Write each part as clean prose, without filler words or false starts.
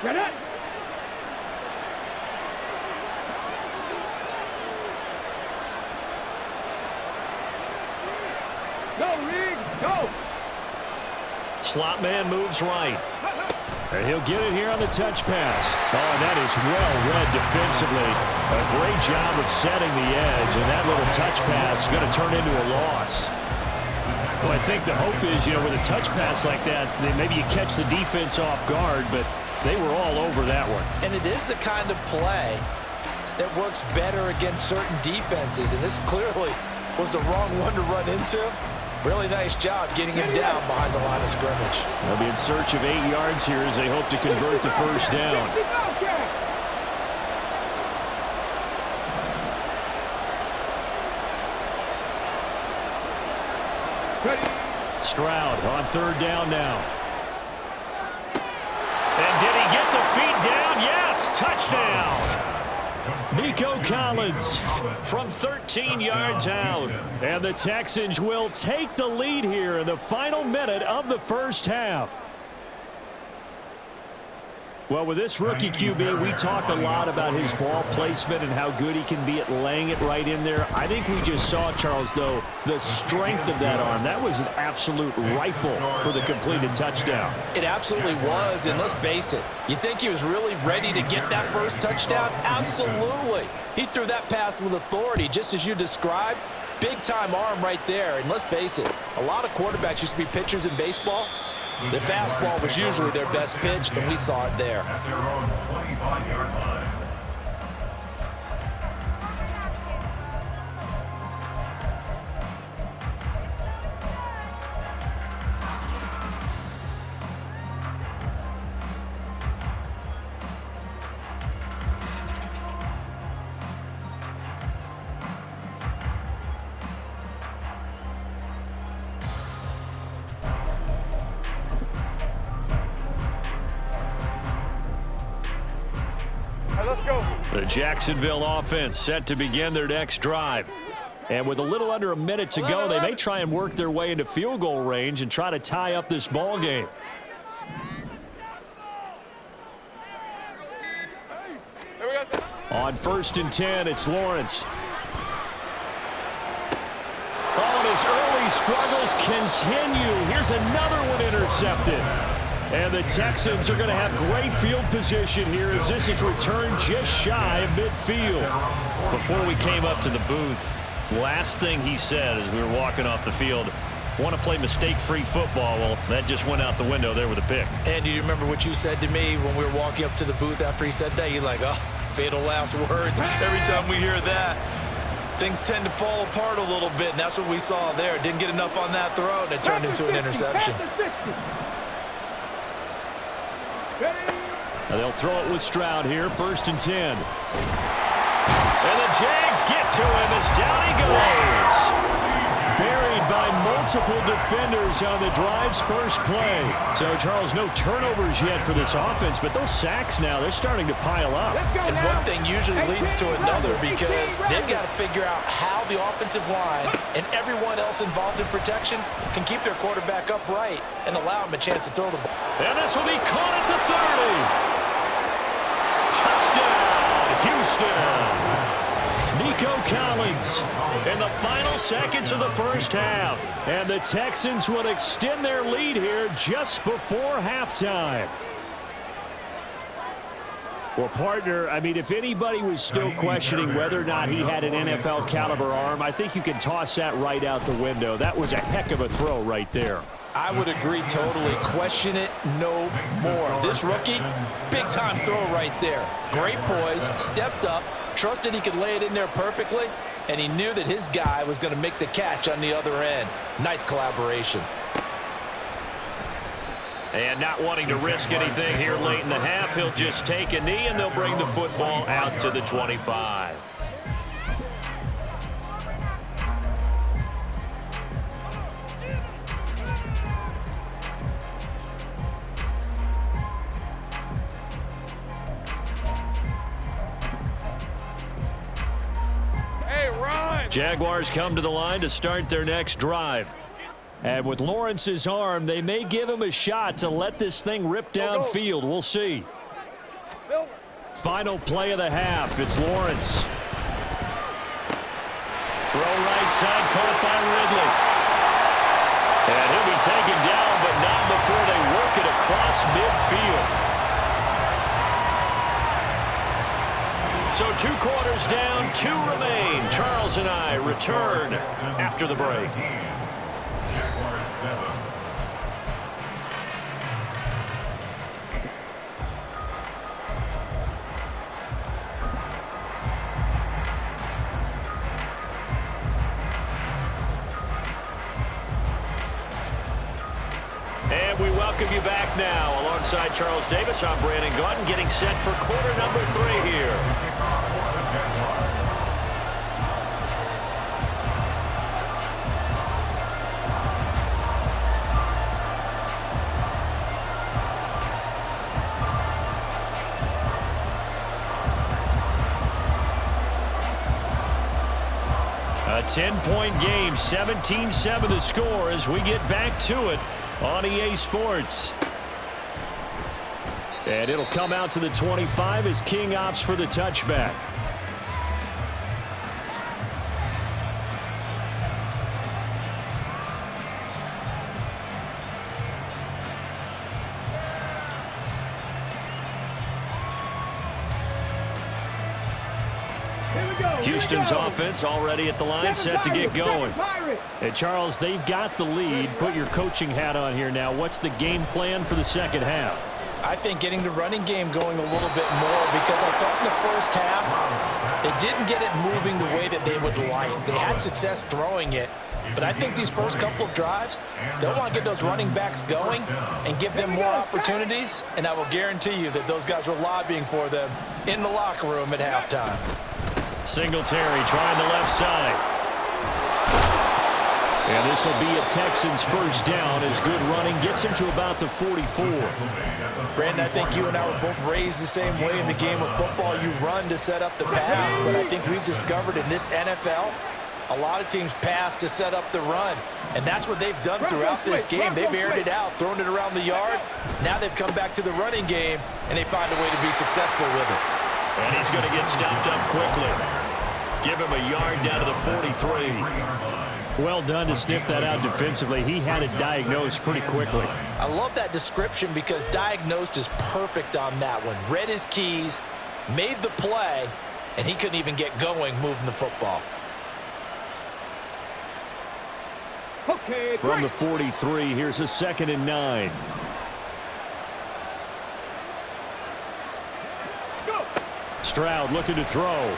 Get it. Go, Reed, go. Slot man moves right. And he'll get it here on the touch pass. Oh, and that is well read defensively. A great job of setting the edge, and that little touch pass is going to turn into a loss. Well, I think the hope is, with a touch pass like that, maybe you catch the defense off guard, but they were all over that one. And it is the kind of play that works better against certain defenses, and this clearly was the wrong one to run into. Really nice job getting him down behind the line of scrimmage. They'll be in search of 8 yards here as they hope to convert the first down. Stroud on third down now. And did he get the feet down? Yes, touchdown. Nico Collins from 13 yards out. And the Texans will take the lead here in the final minute of the first half. Well, with this rookie QB, we talk a lot about his ball placement and how good he can be at laying it right in there. I think we just saw, Charles, though, the strength of that arm. That was an absolute rifle for the completed touchdown. It absolutely was, and let's face it, you think he was really ready to get that first touchdown? Absolutely. He threw that pass with authority, just as you described. Big-time arm right there, and let's face it, a lot of quarterbacks used to be pitchers in baseball. The fastball was usually their best pitch, and we saw it there. At their own 25-yard line. Let's go. The Jacksonville offense set to begin their next drive. And with a little under a minute to go, they may try and work their way into field goal range and try to tie up this ball game. On 1st and 10, it's Lawrence. Oh, and his early struggles continue. Here's another one intercepted. And the Texans are going to have great field position here as this is returned just shy of midfield. Before we came up to the booth, last thing he said as we were walking off the field, want to play mistake-free football. Well, that just went out the window there with a pick. And do you remember what you said to me when we were walking up to the booth after he said that? You're like, oh, fatal last words. Every time we hear that, things tend to fall apart a little bit, and that's what we saw there. Didn't get enough on that throw, and it turned into an interception. And they'll throw it with Stroud here, 1st and 10. And the Jags get to him as down he goes. Buried by multiple defenders on the drive's first play. So, Charles, no turnovers yet for this offense, but those sacks now, they're starting to pile up. And one thing usually leads to another because they've got to figure out how the offensive line and everyone else involved in protection can keep their quarterback upright and allow him a chance to throw the ball. And this will be caught at the 30. Touchdown, Houston. Nico Collins in the final seconds of the first half. And the Texans will extend their lead here just before halftime. Well, partner, I mean, if anybody was still questioning whether or not he had an NFL caliber arm, I think you can toss that right out the window. That was a heck of a throw right there. I would agree totally. Question it no more. This rookie, big-time throw right there. Great poise, stepped up, trusted he could lay it in there perfectly, and he knew that his guy was going to make the catch on the other end. Nice collaboration. And not wanting to risk anything here late in the half, he'll just take a knee, and they'll bring the football out to the 25. Jaguars come to the line to start their next drive. And with Lawrence's arm, they may give him a shot to let this thing rip downfield. We'll see. Final play of the half. It's Lawrence. Throw right side, caught by Ridley. And he'll be taken down, but not before they work it across midfield. So 2 quarters down, 2 remain. Charles and I return after the break. Jaguars 7. And we welcome you back now. Alongside Charles Davis, I'm Brandon Gaudin, getting set for quarter number 3 here. A 10-point game, 17-7 the score as we get back to it on EA Sports. And it'll come out to the 25 as King opts for the touchback. Houston's offense already at the line, set to get going. Hey, Charles, they've got the lead. Put your coaching hat on here now. What's the game plan for the second half? I think getting the running game going a little bit more, because I thought in the first half they didn't get it moving the way that they would like. They had success throwing it, but I think these first couple of drives, they'll want to get those running backs going and give them more opportunities, and I will guarantee you that those guys were lobbying for them in the locker room at halftime. Singletary trying the left side. And this will be a Texans first down as good running gets him to about the 44. Brandon, I think you and I were both raised the same way in the game of football. You run to set up the pass, but I think we've discovered in this NFL, a lot of teams pass to set up the run. And that's what they've done throughout this game. They've aired it out, thrown it around the yard. Now they've come back to the running game, and they find a way to be successful with it. And he's going to get stopped up quickly. Give him a yard down to the 43. Well done to sniff that out defensively. He had it diagnosed pretty quickly. I love that description because diagnosed is perfect on that one. Read his keys, made the play, and he couldn't even get going moving the football. Okay, from the 43, here's a 2nd and 9. go. Stroud looking to throw.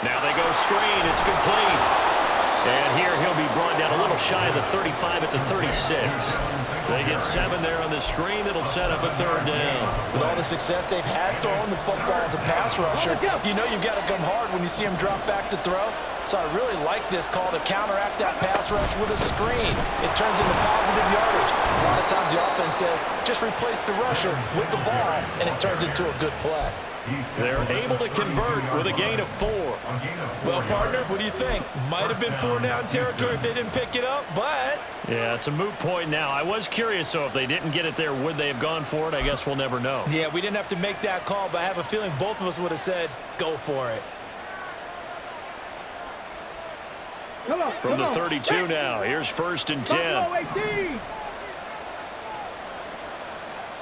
Now they go screen. It's complete. And here he'll be brought down a little shy of the 35 at the 36. They get 7 there on the screen. It'll set up a 3rd down. With all the success they've had throwing the football as a pass rusher, you know you've got to come hard when you see him drop back to throw. So I really like this call to counteract that pass rush with a screen. It turns into positive yardage. A lot of times the offense says, just replace the rusher with the ball, and it turns into a good play. They're able to convert with a gain of 4. Well, partner, what do you think? Might have been 4 down territory if they didn't pick it up, but... Yeah, it's a moot point now. I was curious, so if they didn't get it there, would they have gone for it? I guess we'll never know. Yeah, we didn't have to make that call, but I have a feeling both of us would have said, go for it. From the 32 now, here's 1st and 10. 18.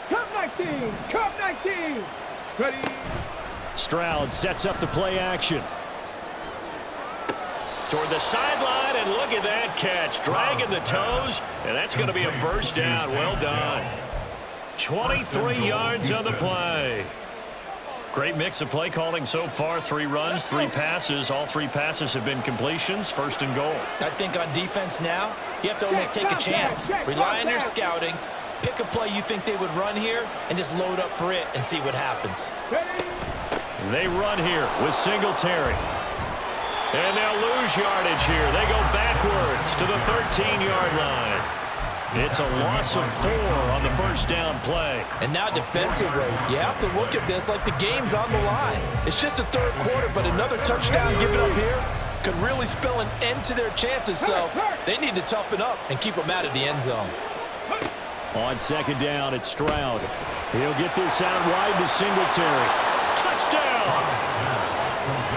Cup 19. Cup 19. Ready. Stroud sets up the play action. Toward the sideline, and look at that catch. Dragging the toes, and that's going to be a 1st down. Well done. 23 yards on the play. Great mix of play calling so far. 3 runs, 3 passes. All 3 passes have been completions. 1st and goal. I think on defense now, you have to almost take a chance. Rely on your scouting. Pick a play you think they would run here and just load up for it and see what happens. They run here with Singletary. And they'll lose yardage here. They go backwards to the 13-yard line. It's a loss of 4 on the 1st down play. And now defensively, you have to look at this like the game's on the line. It's just the 3rd quarter, but another touchdown given up here could really spell an end to their chances. So they need to toughen up and keep them out of the end zone. On 2nd down, it's Stroud. He'll get this out wide to Singletary. Touchdown!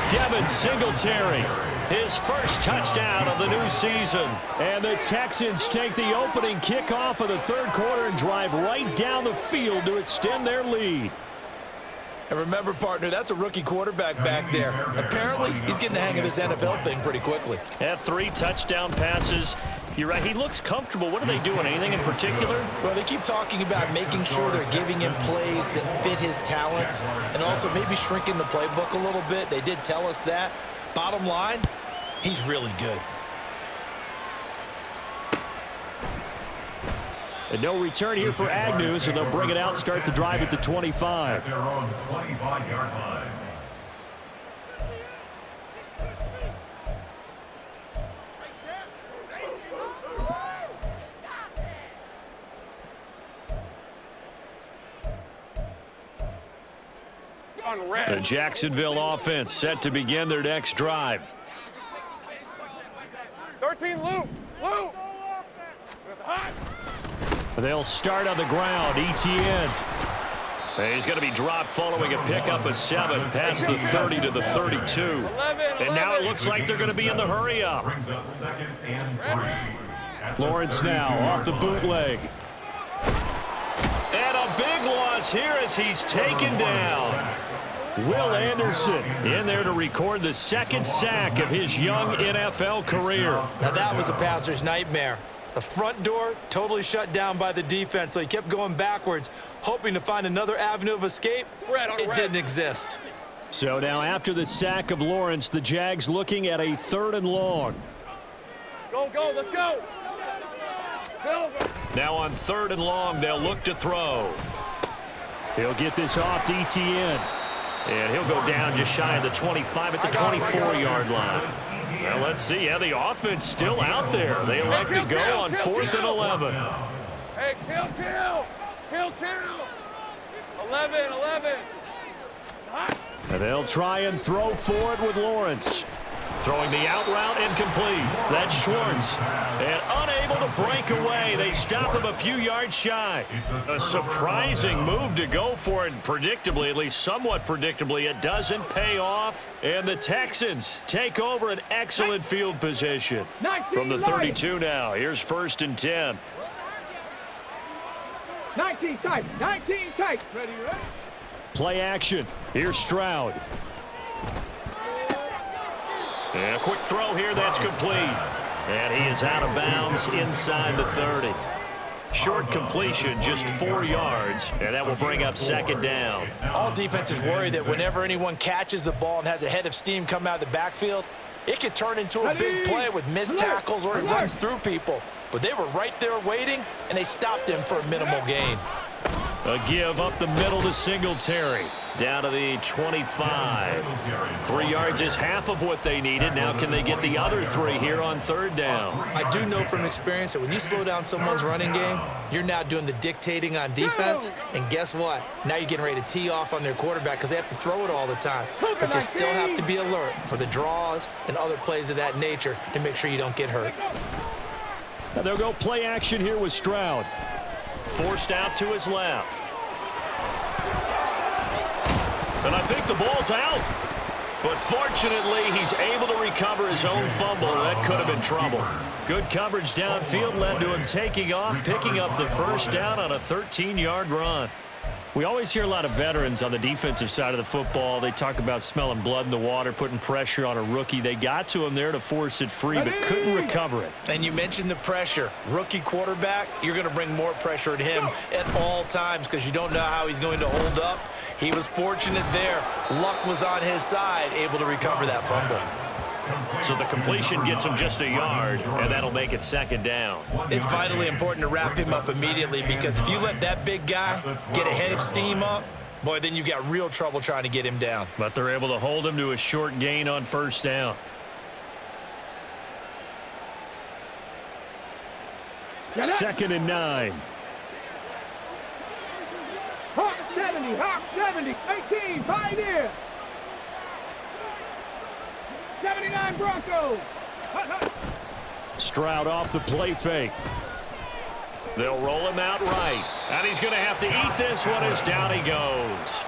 Devin Singletary, his first touchdown of the new season. And the Texans take the opening kickoff of the third quarter and drive right down the field to extend their lead. And remember, partner, that's a rookie quarterback back there. Apparently, he's getting the hang of his NFL thing pretty quickly. Had 3 touchdown passes. You're right, he looks comfortable. What are they doing? Anything in particular? Well, they keep talking about making sure they're giving him plays that fit his talents and also maybe shrinking the playbook a little bit. They did tell us that. Bottom line, he's really good. And no return here for Agnew, so they'll bring it out, start the drive at the 25. At their own 25-yard line. The Jacksonville offense set to begin their next drive. 13, Luke. Luke. They'll start on the ground. Etienne. He's going to be dropped following a pickup of 7 past the 30 to the 32. And now it looks like they're going to be in the hurry up. Brings up 2nd and 3. Lawrence now off the bootleg. And a big loss here as he's taken down. Will Anderson In there to record the second sack of his young NFL career. Now, that was a passer's nightmare. The front door totally shut down by the defense, so he kept going backwards, hoping to find another avenue of escape. It didn't exist. So now after the sack of Lawrence, the Jags looking at a 3rd and long. Go, let's go. Silver. Now on 3rd and long, they'll look to throw. He'll get this off to Etienne. And he'll go down just shy of the 25 at the 24-yard line. Well, let's see. Yeah, the offense still out there. They elect to go on 4th and 11. Hey, kill. 11. And they'll try and throw for it with Lawrence. Throwing the out route incomplete. That's Schwartz. And unable to break away. They stop him a few yards shy. A surprising move to go for it. Predictably, at least somewhat predictably, it doesn't pay off. And the Texans take over an excellent field position. From the 32 now. Here's 1st and 10. 19 tight. Ready? Play action. Here's Stroud. And a quick throw here, that's complete. And he is out of bounds inside the 30. Short completion, just 4 yards, and that will bring up 2nd down. All defenses worry that whenever anyone catches the ball and has a head of steam come out of the backfield, it could turn into a big play with missed tackles or he runs through people. But they were right there waiting, and they stopped him for a minimal gain. A give up the middle to Singletary. Down to the 25. 3 yards is half of what they needed. Now can they get the other 3 here on 3rd down? I do know from experience that when you slow down someone's running game, you're now doing the dictating on defense. And guess what? Now you're getting ready to tee off on their quarterback because they have to throw it all the time. But you still have to be alert for the draws and other plays of that nature to make sure you don't get hurt. Now they'll go play action here with Stroud. Forced out to his left. And I think the ball's out. But fortunately, he's able to recover his own fumble. That could have been trouble. Good coverage downfield led to him taking off, picking up the 1st down on a 13-yard run. We always hear a lot of veterans on the defensive side of the football. They talk about smelling blood in the water, putting pressure on a rookie. They got to him there to force it free, but couldn't recover it. And you mentioned the pressure. Rookie quarterback, you're going to bring more pressure at him at all times because you don't know how he's going to hold up. He was fortunate there. Luck was on his side, able to recover that fumble. So the completion gets him just a yard, and that'll make it 2nd down. It's vitally important to wrap him up immediately because if you let that big guy get a head of steam up, boy, then you've got real trouble trying to get him down. But they're able to hold him to a short gain on 1st down. Second and 9. Hawk 70, 18, Pioneer. 79 Broncos. Stroud off the play fake. They'll roll him out right. And he's going to have to eat this one as down he goes.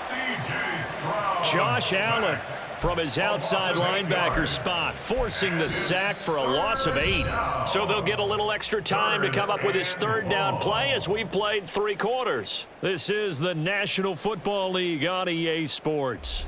Josh Allen from his outside linebacker spot, forcing the sack for a loss of 8. So they'll get a little extra time to come up with his third down play as we've played 3 quarters. This is the National Football League on EA Sports.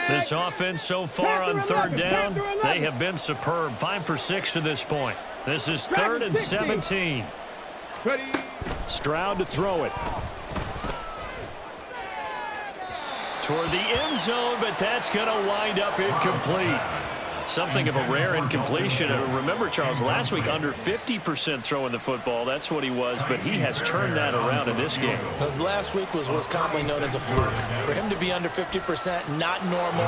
This offense so far on third down, they have been superb. 5 for 6 to this point. This is 3rd and 17. Stroud to throw it. Toward the end zone, but that's going to wind up incomplete. Something of a rare incompletion. Remember, Charles, last week under 50% throwing the football. That's what he was, but he has turned that around in this game. Last week was what's commonly known as a fluke. For him to be under 50%, not normal,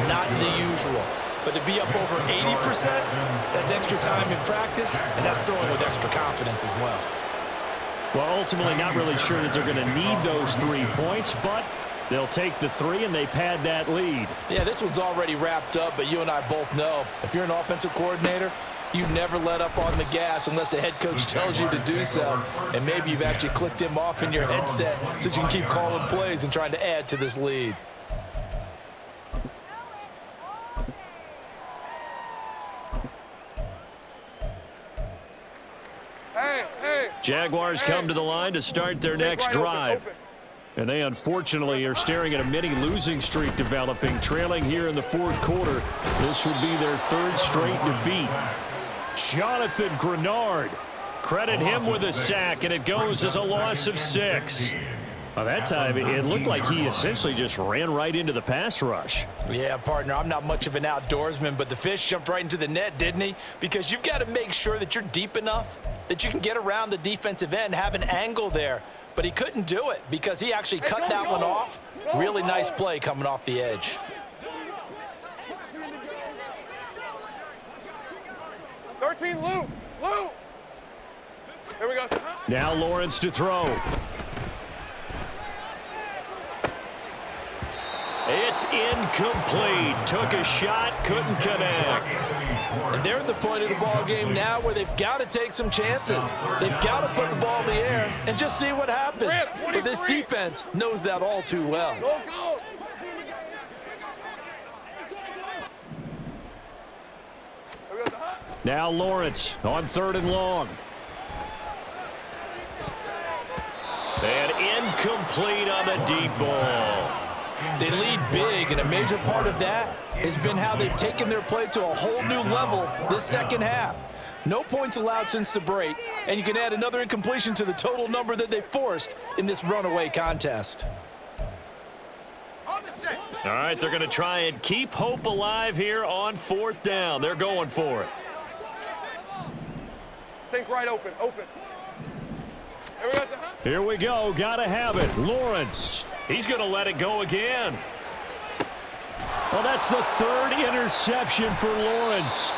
not the usual. But to be up over 80%, that's extra time in practice, and that's throwing with extra confidence as well. Well, ultimately not really sure that they're going to need those 3 points, but they'll take the 3 and they pad that lead. Yeah, this one's already wrapped up, but you and I both know if you're an offensive coordinator, you never let up on the gas unless the head coach tells you to do so. And maybe you've actually clicked him off in your headset so you can keep calling plays and trying to add to this lead. Jaguars come to the line to start their next drive. And they unfortunately are staring at a mini losing streak developing, trailing here in the 4th quarter. This would be their 3rd straight defeat. Jonathan Grenard. Credit him with a sack, and it goes as a loss of 6. Well, that time, it looked like he essentially just ran right into the pass rush. Yeah, partner, I'm not much of an outdoorsman, but the fish jumped right into the net, didn't he? Because you've got to make sure that you're deep enough that you can get around the defensive end, have an angle there. But he couldn't do it because he actually cut that one off. Really nice play coming off the edge. 13, Lou. Here we go. Now Lawrence to throw. It's incomplete. Took a shot, couldn't connect. And they're at the point of the ball game now where they've got to take some chances. They've got to put the ball in the air and just see what happens. But this defense knows that all too well. Go. Now Lawrence on 3rd and long. And incomplete on the deep ball. They lead big, and a major part of that has been how they've taken their play to a whole new level this second half. No points allowed since the break, and you can add another incompletion to the total number that they forced in this runaway contest. All right, they're going to try and keep hope alive here on 4th down. They're going for it. Take right open. Here we go. Got to have it. Lawrence. He's going to let it go again. Well, that's the 3rd interception for Lawrence.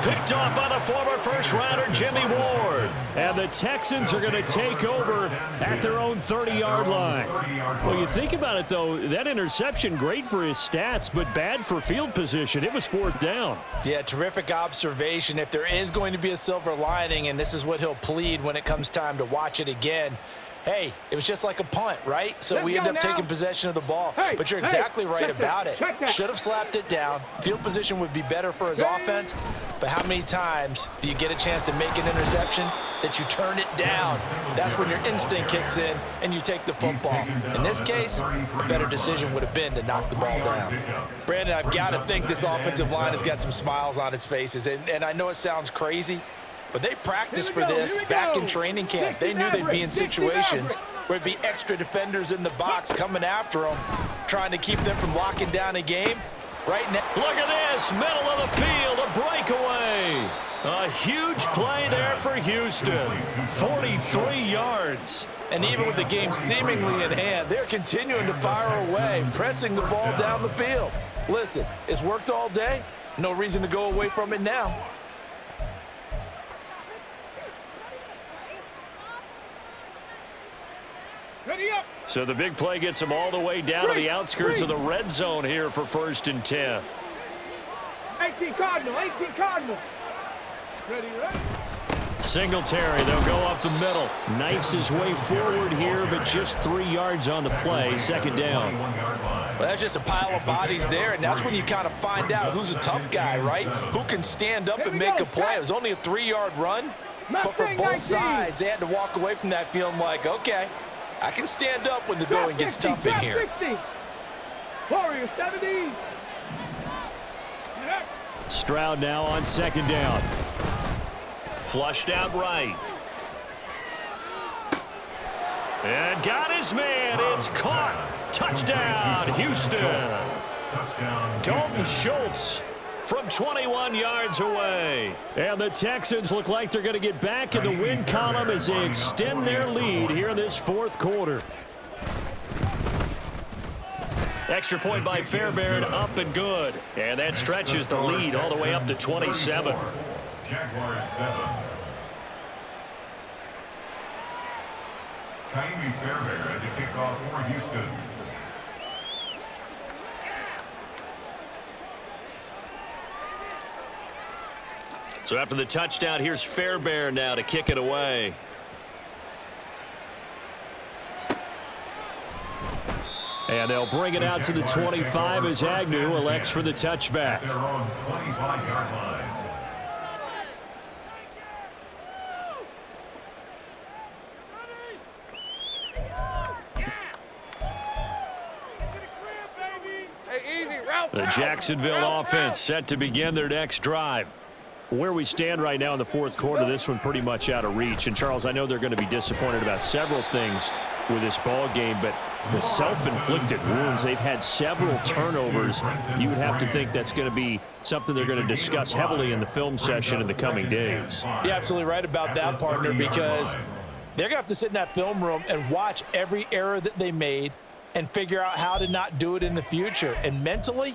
Picked off by the former first-rounder Jimmy Ward. And the Texans are going to take over at their own 30-yard line. Well, you think about it, though, that interception, great for his stats, but bad for field position. It was 4th down. Yeah, terrific observation. If there is going to be a silver lining, and this is what he'll plead when it comes time to watch it again, hey, it was just like a punt, right? So we end up taking possession of the ball. But you're exactly right about it. Should have slapped it down. Field position would be better for his offense. But how many times do you get a chance to make an interception that you turn it down? That's when your instinct kicks in and you take the football. In this case, a better decision would have been to knock the ball down. Brandon, I've got to think this offensive line has got some smiles on its faces. And I know it sounds crazy, but they practiced for this back in training camp. They knew they'd be in situations where it'd be extra defenders in the box coming after them, trying to keep them from locking down a game. Right now, look at this, middle of the field, a breakaway. A huge play there for Houston, 43 yards. And even with the game seemingly in hand, they're continuing to fire away, pressing the ball down the field. Listen, it's worked all day. No reason to go away from it now. So the big play gets them all the way down to the outskirts of the red zone here for 1st and 10. 18 Cardinal, 18 Cardinal. Ready, ready. Singletary, they'll go up the middle. Knifes his way forward here, but just 3 yards on the play. 2nd down. Well, that's just a pile of bodies there, and that's when you kind of find out who's a tough guy, right? Who can stand up and make a play. It was only a 3-yard run, but for both sides, they had to walk away from that feeling like, okay, I can stand up when the going gets tough in here. Warrior 70. Stroud now on 2nd down. Flushed out right. And got his man. It's caught. Touchdown, Houston. Dalton Schultz from 21 yards away. And the Texans look like they're going to get back in the win column as they extend their lead here in this 4th quarter. Extra point by Fairbairn, up and good. And that stretches the lead all the way up to 27. Jaguars 7. Kaimi Fairbairn to kick off for Houston. So after the touchdown, here's Fairbairn now to kick it away. And they'll bring it out to the 25 as Agnew elects for the touchback. Their own 25-yard line. The Jacksonville offense set to begin their next drive. Where we stand right now in the 4th quarter, this one pretty much out of reach. And, Charles, I know they're going to be disappointed about several things with this ball game, but the self-inflicted wounds, they've had several turnovers. You would have to think that's going to be something they're going to discuss heavily in the film session in the coming days. You're absolutely right about that, partner, because they're going to have to sit in that film room and watch every error that they made and figure out how to not do it in the future. And mentally,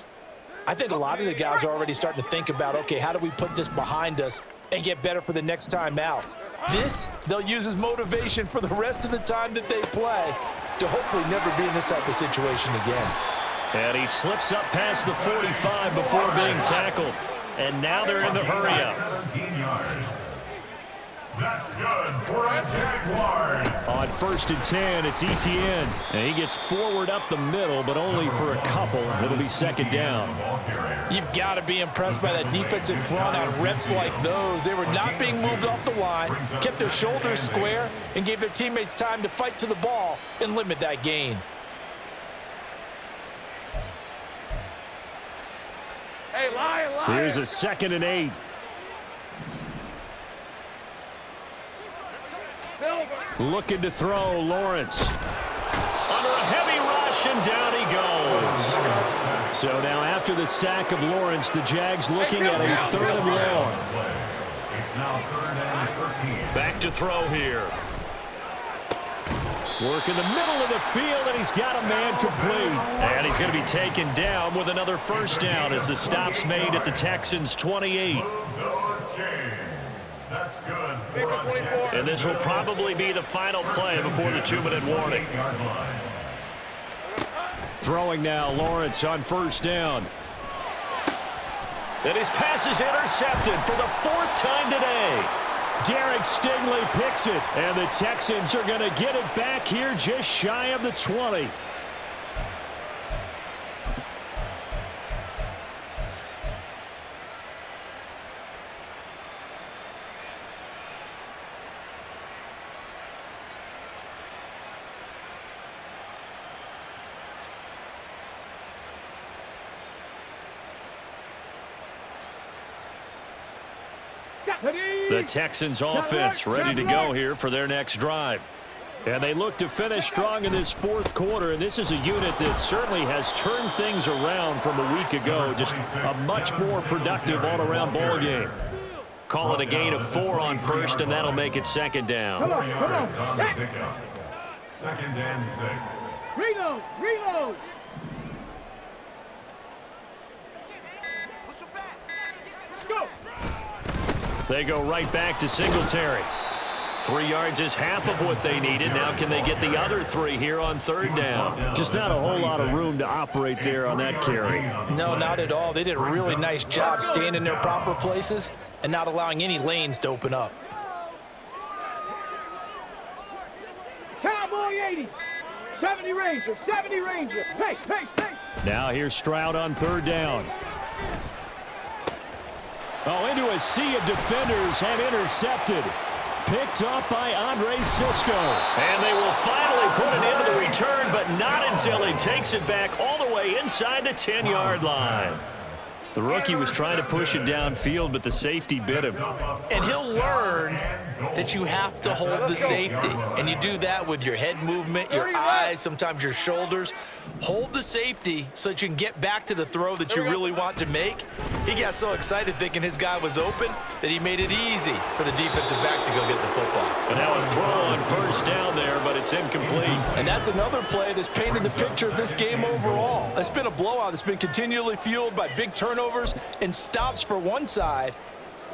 I think a lot of the guys are already starting to think about, okay, how do we put this behind us and get better for the next time out? This, they'll use as motivation for the rest of the time that they play to hopefully never be in this type of situation again. And he slips up past the 45 before being tackled. And now they're in the hurry-up. 17 yards. That's good for the Jaguars. On 1st and 10, it's Etienne. And he gets forward up the middle, but only for a couple. It'll be 2nd down. You've got to be impressed by that defensive front on reps like those. They were not being moved off the line, kept their shoulders square, and gave their teammates time to fight to the ball and limit that gain. Hey, lion. Here's a 2nd and 8. Looking to throw, Lawrence. Under a heavy rush, and down he goes. So now after the sack of Lawrence, the Jags looking at a 3rd and long. It's now 3rd and 13. Back to throw here. Work in the middle of the field, and he's got a man complete. And he's going to be taken down with another 1st down as the stop's made at the Texans' 28. Those chains. That's good. And this will probably be the final play before the 2-minute warning. Throwing now, Lawrence on 1st down. And his pass is intercepted for the 4th time today. Derek Stingley picks it, and the Texans are going to get it back here just shy of the 20. The Texans offense ready to go here for their next drive. And they look to finish strong in this 4th quarter, and this is a unit that certainly has turned things around from a week ago. Just a much more productive all-around ball game. Call it a gain of 4 on 1st, and that'll make it 2nd down. 4 yards on the pickup. 2nd and 6. Reload. Let's go. They go right back to Singletary. 3 yards is half of what they needed. Now can they get the other 3 here on third down? Just not a whole lot of room to operate there on that carry. No, not at all. They did a really nice job staying in their proper places and not allowing any lanes to open up. Cowboy 80. 70 Ranger. 70 Ranger. Pace, pace, pace. Now here's Stroud on third down. Oh, into a sea of defenders and intercepted. Picked up by Andre Sisco. And they will finally put an end to the return, but not until he takes it back all the way inside the 10-yard line. The rookie was trying to push it downfield, but the safety bit him. And he'll learn that you have to hold the safety. And you do that with your head movement, your eyes, sometimes your shoulders. Hold the safety so that you can get back to the throw that you really want to make. He got so excited thinking his guy was open that he made it easy for the defensive back to go get the football. And now a throw on first down there, but it's incomplete. And that's another play that's painted the picture of this game overall. It's been a blowout. It's been continually fueled by big turnovers and stops for one side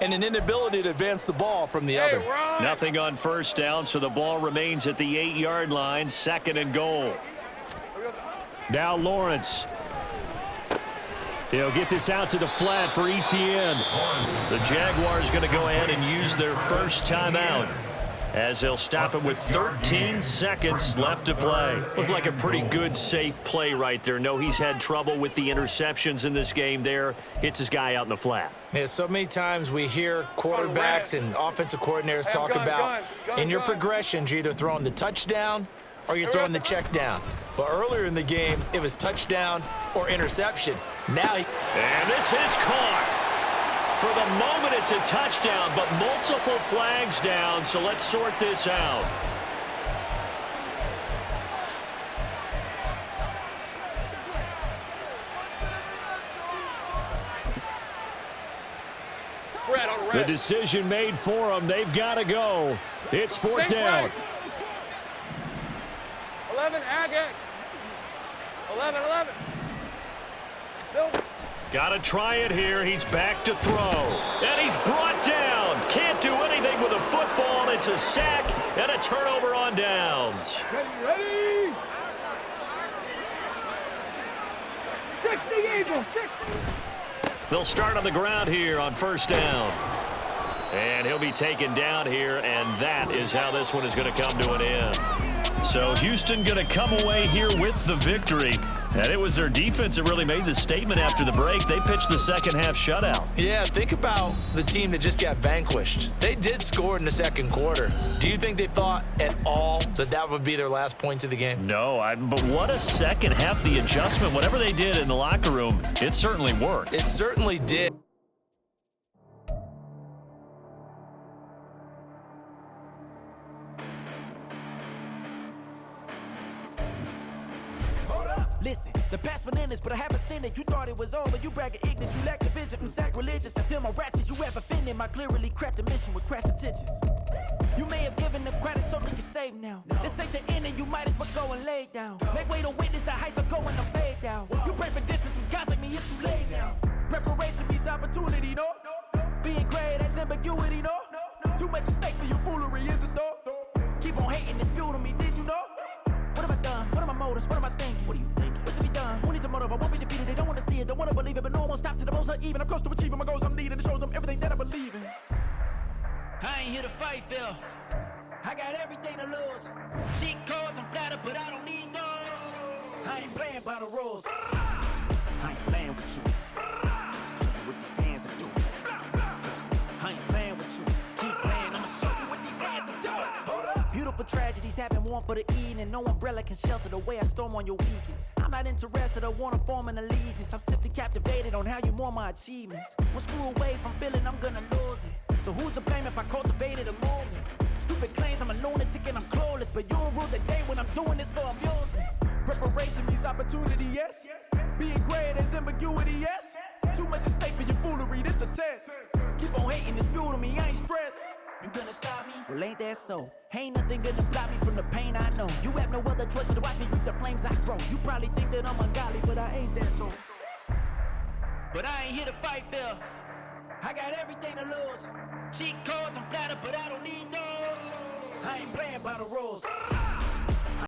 and an inability to advance the ball from the other. Nothing on first down, so the ball remains at the 8-yard line, 2nd and goal. Now Lawrence. He'll get this out to the flat for Etienne. The Jaguars going to go ahead and use their first timeout, as they'll stop it with 13 seconds left to play. Looked like a pretty good, safe play right there. No, he's had trouble with the interceptions in this game there. Hits his guy out in the flat. Yeah, so many times we hear quarterbacks and offensive coordinators talk about in your progressions, you're either throwing the touchdown or you're throwing the check down. But earlier in the game, it was touchdown or interception. Now, and this is caught. For the moment, it's a touchdown, but multiple flags down, so let's sort this out. The decision made for them. They've got to go. It's 4th down. 11, Agate. 11. Got to try it here. He's back to throw. And he's brought down. Can't do anything with a football. It's a sack and a turnover on downs. Ready? 60 Eagles. 60. They'll start on the ground here on first down. And he'll be taken down here, and that is how this one is going to come to an end. So Houston going to come away here with the victory. And it was their defense that really made the statement after the break. They pitched the second half shutout. Yeah, think about the team that just got vanquished. They did score in the second quarter. Do you think they thought at all that that would be their last points of the game? No, but what a second half. The adjustment, whatever they did in the locker room, it certainly worked. It certainly did. Listen, the past bananas, but I haven't seen it. You thought it was over, you bragging ignorance, you lack the vision from sacrilegious. I feel my ratchets, you have offended my clearly crafted mission with crass intentions. You may have given them credit so they can save now. This ain't the end and you might as well go and lay down. Make way to witness the heights are going to fade down. You pray for distance from guys like me, it's too late now. Preparation means opportunity, no? Being great has ambiguity, no? Too much at stake for your foolery, is it though? Keep on hating, it's fuel to me, did you know? What have I done? What are my motives? What am I thinking? What are you thinking? What's to be done? Who needs a motive? I won't be defeated. They don't want to see it, don't want to believe it, but no one won't stop to the most even. I'm close to achieving my goals. I'm needing to show them everything that I believe in. I ain't here to fight, Phil. I got everything to lose. Cheat codes, I'm flattered, but I don't need those. I ain't playing by the rules. I ain't playing with you. Show you what these hands are doing. I ain't playing with you. Keep playing, I'ma show you what these hands are doing. Hold up. Beautiful tragedies happen, one for the evening. No umbrella can shelter the way I storm on your weekends. I'm not interested, I wanna form an allegiance. I'm simply captivated on how you more my achievements. One screw away from feeling I'm gonna lose it. So who's to blame if I cultivated a movement? Stupid claims I'm a lunatic and I'm clueless, but you'll rule the day when I'm doing this for amusement. Preparation means opportunity, yes. Being great is ambiguity, yes. Too much at stake for your foolery, this a test. Keep on hating, it's fuel to me, I ain't stressed. You gonna stop me? Well, ain't that so? Ain't nothing gonna block me from the pain I know. You have no other choice but to watch me reap the flames I grow. You probably think that I'm ungodly, but I ain't that though. But I ain't here to fight, Phil. I got everything to lose. Cheat codes, I'm flattered, but I don't need those. I ain't playing by the rules.